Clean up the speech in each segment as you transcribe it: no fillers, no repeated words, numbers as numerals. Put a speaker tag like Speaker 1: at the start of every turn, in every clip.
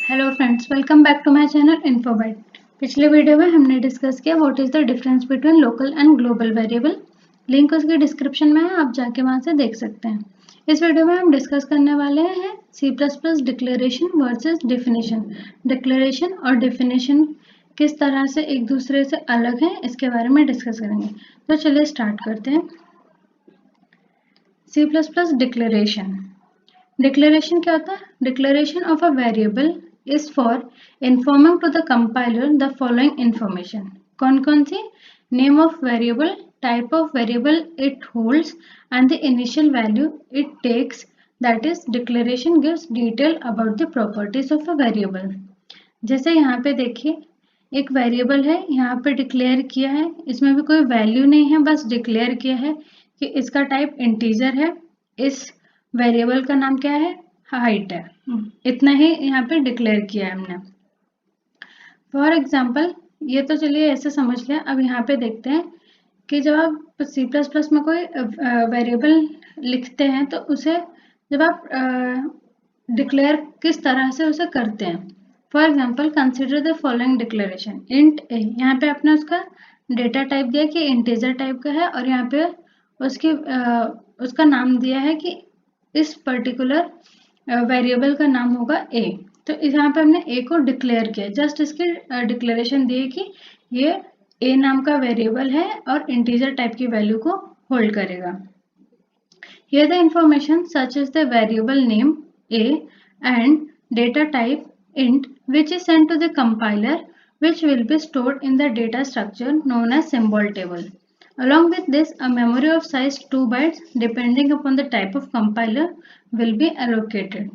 Speaker 1: Hello friends, welcome back to my channel Infobyte. पिछले video में हमने डिस्कस किया what is the difference between local and global variable. Link उसके description में है, आप जाके वहां से देख सकते हैं। इस वीडियो में हम डिस्कस करने वाले हैं C++ declaration versus definition. Declaration और डेफिनेशन किस तरह से एक दूसरे से अलग हैं, इसके बारे में डिस्कस करेंगे। तो चलिए स्टार्ट करते हैं। C++ declaration. डिक्लेरेशन क्या होता है? Declaration of a variable is for informing to the compiler the following information. कौन सी? Name of variable, type of variable it holds and the initial value it takes. That is, declaration gives detail about the properties of a variable. जैसे यहाँ पे देखिए, एक variable है, यहाँ पे declare किया है, इसमें भी कोई वैल्यू नहीं है, बस डिक्लेयर किया है कि इसका टाइप इंटीजर है, इस वेरिएबल का नाम क्या है? हाइट है। इतना ही यहाँ पे डिक्लेयर किया है हमने। फॉर एग्जाम्पल, ये तो चलिए ऐसे समझ लिया। अब यहाँ पे देखते हैं कि जब आप C++ में कोई वेरिएबल लिखते हैं तो उसे जब आप डिक्लेयर किस तरह से उसे करते हैं। For example, consider the following declaration int a. यहाँ पे आपने उसका डेटा टाइप दिया कि इंटीजर टाइप का है और यहाँ पे उसका नाम दिया है कि इस पर्टिकुलर वेरिएबल का नाम होगा ए। तो यहाँ पे हमने ए को डिक्लेयर किया, जस्ट इसकी डिक्लेरेशन दी कि ये ए नाम का वेरिएबल है और इंटीजर टाइप की वैल्यू को होल्ड करेगा। Here the information such as the variable name a and data type int which is sent to the compiler, which will be stored in the data structure known as symbol table. Along with this, a memory of size 2 bytes depending upon the type of compiler will be allocated.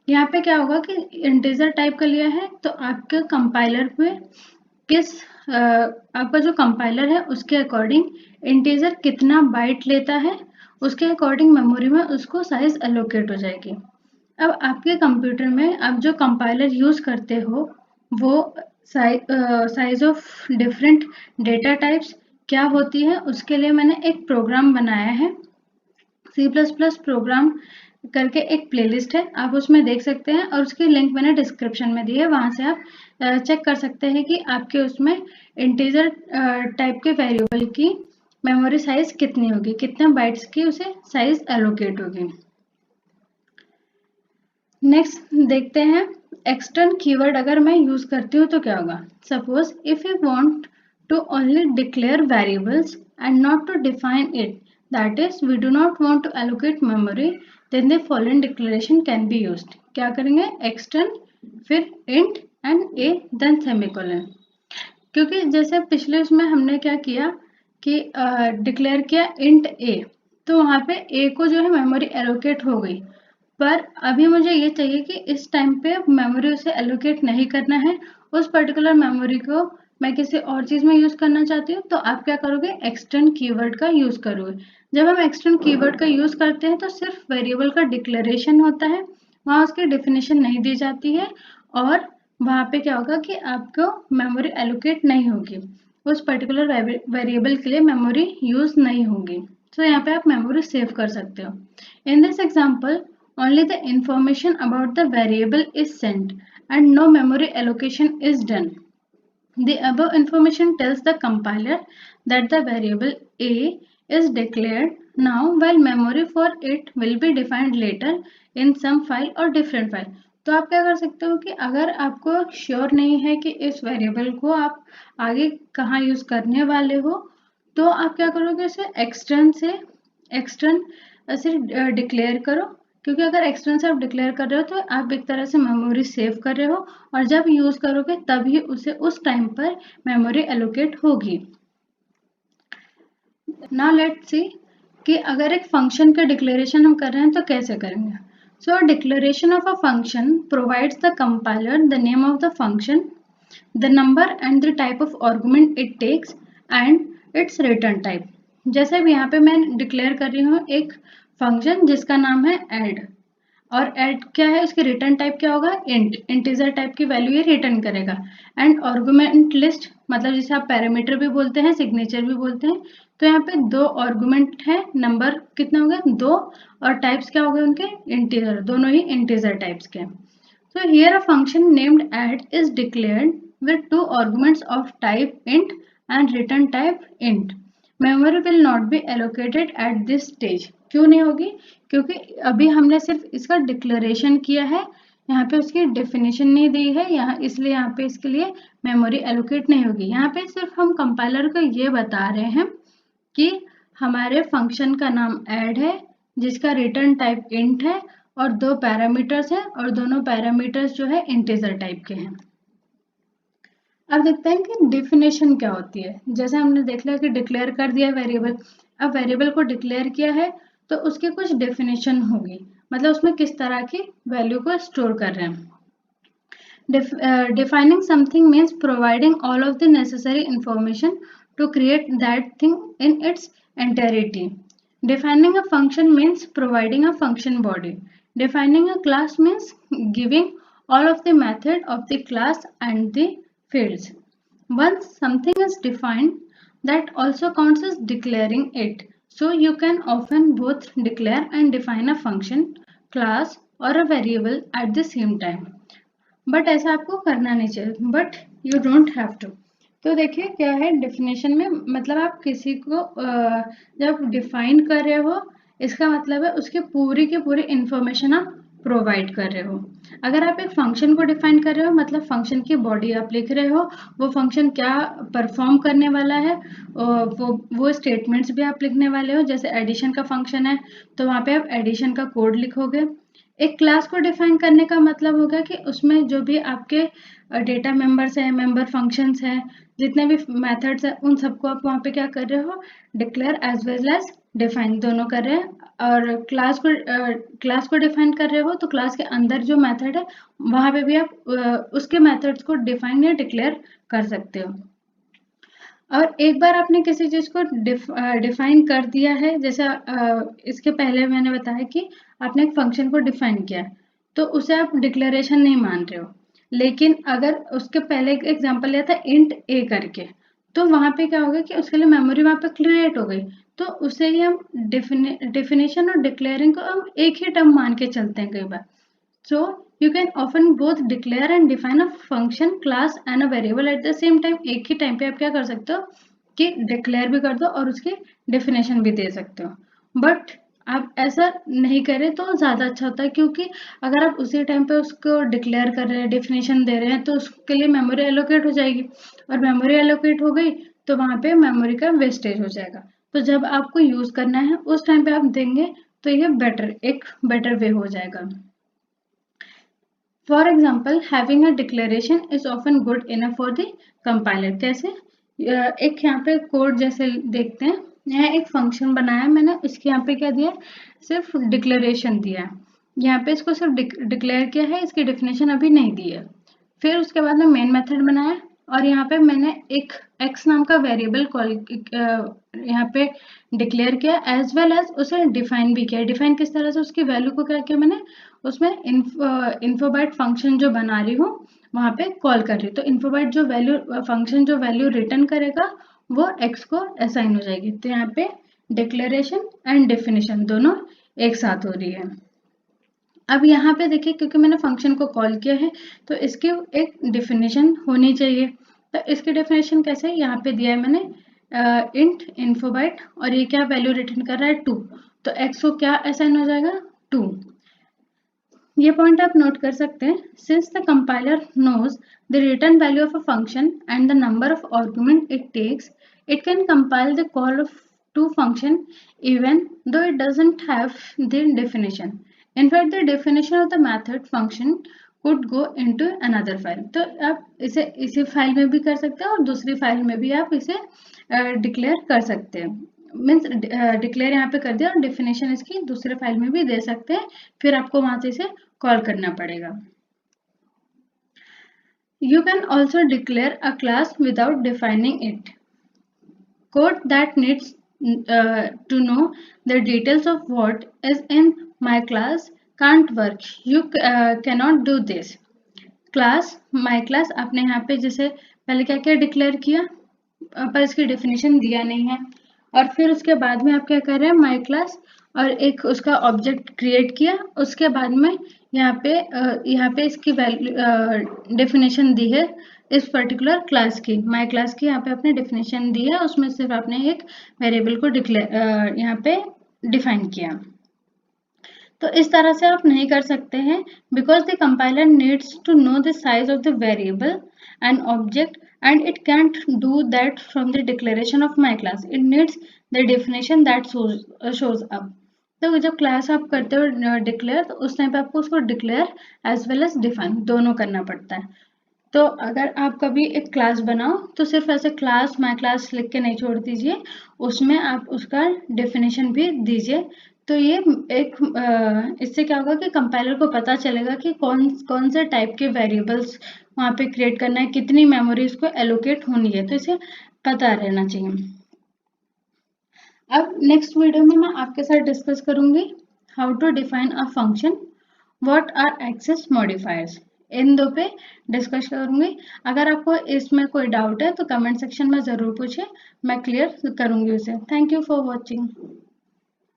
Speaker 1: यहाँ पे क्या होगा कि integer type का लिया है तो आपके कंपाइलर पे आपका जो कंपाइलर है उसके अकॉर्डिंग इंटीजर कितना बाइट लेता है, उसके अकॉर्डिंग मेमोरी में उसको साइज एलोकेट हो जाएगी। अब आपके कंप्यूटर में आप जो कंपाइलर यूज करते हो वो size of different data types क्या होती है, उसके लिए मैंने एक प्रोग्राम बनाया है। C++ प्रोग्राम करके एक प्लेलिस्ट है, आप उसमें देख सकते हैं और उसकी लिंक मैंने डिस्क्रिप्शन में दी है, वहां से आप चेक कर सकते हैं कि आपके उसमें इंटीजर टाइप के वेरिएबल की मेमोरी साइज कितनी होगी, कितने बाइट्स की उसे साइज एलोकेट होगी। नेक्स्ट देखते हैं, एक्सटर्न कीवर्ड अगर मैं यूज करती हूँ तो क्या होगा। Suppose if you want to only declare variables and not to define it, that is we do not want to allocate memory, then the following declaration can be used. क्या करेंगे? Extern, फिर int and a, then semicolon. क्योंकि जैसे पिछले उसमें हमने क्या किया कि डिक्लेयर किया इंट ए, तो वहाँ पे ए को जो है मेमोरी एलोकेट हो गई, पर अभी मुझे ये चाहिए कि इस टाइम पे मेमोरी उसे एलोकेट नहीं करना है, उस पर्टिकुलर मेमोरी को मैं किसी और चीज में यूज करना चाहती हूँ, तो आप क्या करोगे? एक्सटर्न कीवर्ड का यूज करोगे। जब हम एक्सटर्न कीवर्ड का यूज करते हैं तो सिर्फ वेरिएबल का डिक्लेरेशन होता है, वहाँ उसकी डेफिनेशन नहीं दी जाती है और वहाँ पे क्या होगा कि आपको मेमोरी एलोकेट नहीं होगी, उस पर्टिकुलर वेरिएबल के लिए मेमोरी यूज नहीं होगी। तो यहाँ पे आप मेमोरी सेव कर सकते हो। In this example, only the information about the variable is sent and no memory allocation is done. The above information tells the compiler that the variable a is declared now, while memory for it will be defined later in some file or different file. तो आप क्या कर सकते हो कि अगर आपको sure नहीं है कि इस वेरिएबल को आप आगे कहाँ यूज करने वाले हो, तो आप क्या करोगे? उसे एक्सटर्न ऐसे डिक्लेयर करो, क्योंकि अगर एक्सटर्न से आप डिक्लेयर कर रहे हो तो आप एक तरह से मेमोरी सेव कर रहे हो और जब यूज करोगे तभी उसे उस टाइम पर मेमोरी एलोकेट होगी। नाउ लेट्स सी कि अगर एक फंक्शन का डिक्लेरेशन हम कर रहे हैं तो कैसे करेंगे। So declaration of a function provides the compiler the name of the function, the number and the type of argument it takes and its return type. जैसे अब यहाँ पे मैं डिक्लेयर कर रही हूँ एक फंक्शन जिसका नाम है ऐड, और ऐड क्या है, उसकी रिटर्न टाइप क्या होगा? इंट, इंटीजर टाइप की वैल्यू ये रिटर्न करेगा। एंड आर्गुमेंट लिस्ट, मतलब जिसे आप पैरामीटर भी बोलते हैं, सिग्नेचर भी बोलते हैं। तो यहाँ पे 2 आर्गुमेंट है, नंबर कितना हो गया? 2, और टाइप्स क्या हो गए उनके? इंटीजर, दोनों ही इंटीजर टाइप्स के। So here a function named add is declared with two arguments of type int and return type int. Memory will not be allocated at this stage. क्यों नहीं होगी? क्योंकि अभी हमने सिर्फ इसका डिक्लेरेशन किया है, यहाँ पे उसकी डेफिनेशन नहीं दी है, यहाँ इसलिए यहाँ पे इसके लिए मेमोरी एलोकेट नहीं होगी। यहाँ पे सिर्फ हम कंपाइलर को ये बता रहे हैं कि हमारे फंक्शन का नाम ऐड है जिसका रिटर्न टाइप इंट है और दो पैरामीटर्स हैं और दोनों पैरामीटर्स जो है इंटीजर टाइप के हैं। अब देखते हैं कि डेफिनेशन क्या होती है। जैसे हमने देख लिया कि डिक्लेयर कर दिया वेरिएबल, अब वेरिएबल को डिक्लेयर किया है तो उसकी कुछ डेफिनेशन होगी, मतलब उसमें किस तरह की वैल्यू को स्टोर कर रहे हैं। Defining something means providing all of the necessary information to create that thing in its entirety. Defining a function means providing a function body. Defining a class means giving all of the method of the class and the fields. Once something is defined, that also counts as declaring it. So you can often both declare and define a function, class or a variable at the same time. But ऐसा आपको करना नहीं चाहिए, but you don't have to. तो देखिए क्या है definition में, मतलब आप किसी को जब डिफाइन कर रहे हो, इसका मतलब है उसके पूरी की पूरी इंफॉर्मेशन आप प्रोवाइड कर रहे हो। अगर आप एक फंक्शन को डिफाइन कर रहे हो, मतलब फंक्शन की बॉडी आप लिख रहे हो, वो फंक्शन क्या परफॉर्म करने वाला है, वो स्टेटमेंट्स भी आप लिखने वाले हो। जैसे एडिशन का फंक्शन है तो वहाँ पे आप एडिशन का कोड लिखोगे। एक क्लास को डिफाइन करने का मतलब होगा कि उसमें जो भी आपके डेटा मेंबर्स हैं, मेंबर फंक्शंस हैं, जितने भी मेथड्स हैं, उन सबको आप वहाँ पे क्या कर रहे हो, declare as well as define दोनों कर रहे हैं। और क्लास को डिफाइन कर रहे हो तो क्लास के अंदर जो मेथड है वहाँ पे भी आप उसके मेथड्स को डिफाइन या डिक्लेयर कर सकते हो। और एक बार आपने किसी चीज़ को डिफाइन कर दिया है, जैसे इसके पहले मैंने बताया कि आपने एक फंक्शन को डिफाइन किया तो उसे आप डिक्लेरेशन नहीं मान रहे हो। लेकिन अगर उसके पहले एक एग्जांपल लिया था इंट ए करके, तो वहाँ पे क्या होगा कि उसके लिए मेमोरी वहाँ पे क्रिएट हो गई, तो उसे ही हम डेफिनेशन और डिक्लेयरिंग को हम एक ही टर्म मान के चलते हैं कई बार। So you can often both declare and define a function, class and a variable at the same time. एक ही टाइम पे आप क्या कर सकते हो कि डिक्लेयर भी कर दो और उसकी डेफिनेशन भी दे सकते हो। बट आप ऐसा नहीं करें तो ज़्यादा अच्छा होता है, क्योंकि अगर आप उसी टाइम पे उसको डिक्लेयर कर रहे हैं, डेफिनेशन दे रहे हैं, तो उसके लिए मेमोरी एलोकेट हो जाएगी, और मेमोरी एलोकेट हो गई तो वहाँ पे मेमोरी का वेस्टेज हो जाएगा। तो जब आपको यूज़ करना है उस टाइम पे आप देंगे तो ये एक बेटर वे हो जाएगा। For example, having a declaration is often good enough for the compiler. कैसे? एक यहाँ पे कोड जैसे देखते हैं, यहाँ एक फंक्शन बनाया मैंने, इसके यहाँ पे क्या दिया, सिर्फ डिक्लेरेशन दिया है, यहाँ पे इसको सिर्फ डिक्लेयर किया है, इसकी डेफिनेशन अभी नहीं दी है। फिर उसके बाद में मेन मेथड बनाया और यहाँ पे मैंने एक x नाम का वेरिएबल कॉल यहाँ पे डिक्लेयर किया, एज वेल एज उसे डिफाइन भी किया। डिफाइन किस तरह से, उसकी वैल्यू को क्या किया मैंने, उसमें इन्फोबाइट फंक्शन जो बना रही हूँ वहाँ पे कॉल कर रही हूँ, तो इन्फोबाइट जो वैल्यू फंक्शन जो वैल्यू रिटर्न करेगा वो x को असाइन हो जाएगी। तो यहाँ पे डिक्लेरेशन एंड डेफिनेशन दोनों एक साथ हो रही है। अब यहाँ पे देखिए, क्योंकि मैंने फंक्शन को कॉल किया है तो इसकी एक डेफिनेशन होनी चाहिए। तो इसकी डेफिनेशन कैसे है, यहाँ पे दिया है मैंने इंट इन्फोबाइट, और ये क्या वैल्यू रिटर्न कर रहा है 2, तो x को क्या असाइन हो जाएगा 2। ये पॉइंट आप नोट कर सकते हैं। Since the compiler knows the return value of a function and the number of argument it takes, it can compile the call of to function even though it doesn't have the definition. In fact, the definition of the method function could go into another file. तो आप इसे इसी file में भी कर सकते हैं और दूसरी फाइल में भी आप इसे डिक्लेयर कर सकते हैं। मीन्स डिक्लेयर यहाँ पे कर दिया और डेफिनेशन इसकी दूसरे फाइल में भी दे सकते हैं, फिर आपको वहां से इसे कॉल करना पड़ेगा। You can also declare a class without defining it. Code that needs to know the details of what is in my class can't work. You cannot do this. Class my class आपने यहाँ पे जैसे पहले क्या क्या declare किया, पर इसकी डेफिनेशन दिया नहीं है, और फिर उसके बाद में आप क्या कर रहे हैं माई क्लास और एक उसका ऑब्जेक्ट क्रिएट किया, उसके बाद में यहाँ पे इसकी वैल्यू डेफिनेशन दी है इस पर्टिकुलर क्लास की, माय क्लास की यहाँ पे आपने डेफिनेशन दी है, उसमें सिर्फ आपने एक वेरिएबल को यहाँ पे डिफाइन किया। तो इस तरह से आप नहीं कर सकते हैं, because the compiler needs to know the size of the variable and object and it can't do that from the declaration of my class, it needs the definition that shows up. तो जब class आप करते हो declare, तो उस time पे आपको उसको declare as well as define दोनों करना पड़ता है। तो अगर आप कभी एक क्लास बनाओ तो सिर्फ ऐसे क्लास माय क्लास लिख के नहीं छोड़ दीजिए, उसमें आप उसका डेफिनेशन भी दीजिए। तो ये इससे क्या होगा कि कंपाइलर को पता चलेगा कि कौन कौन से टाइप के वेरिएबल्स वहाँ पे क्रिएट करना है, कितनी मेमोरी उसको एलोकेट होनी है, तो इसे पता रहना चाहिए। अब नेक्स्ट वीडियो में मैं आपके साथ डिस्कस करूंगी how to define a function, what are access modifiers, इन दो पे डिस्कस करूंगी। अगर आपको इसमें कोई डाउट है तो कमेंट सेक्शन में ज़रूर पूछिए, मैं क्लियर करूंगी उसे। Thank you for watching.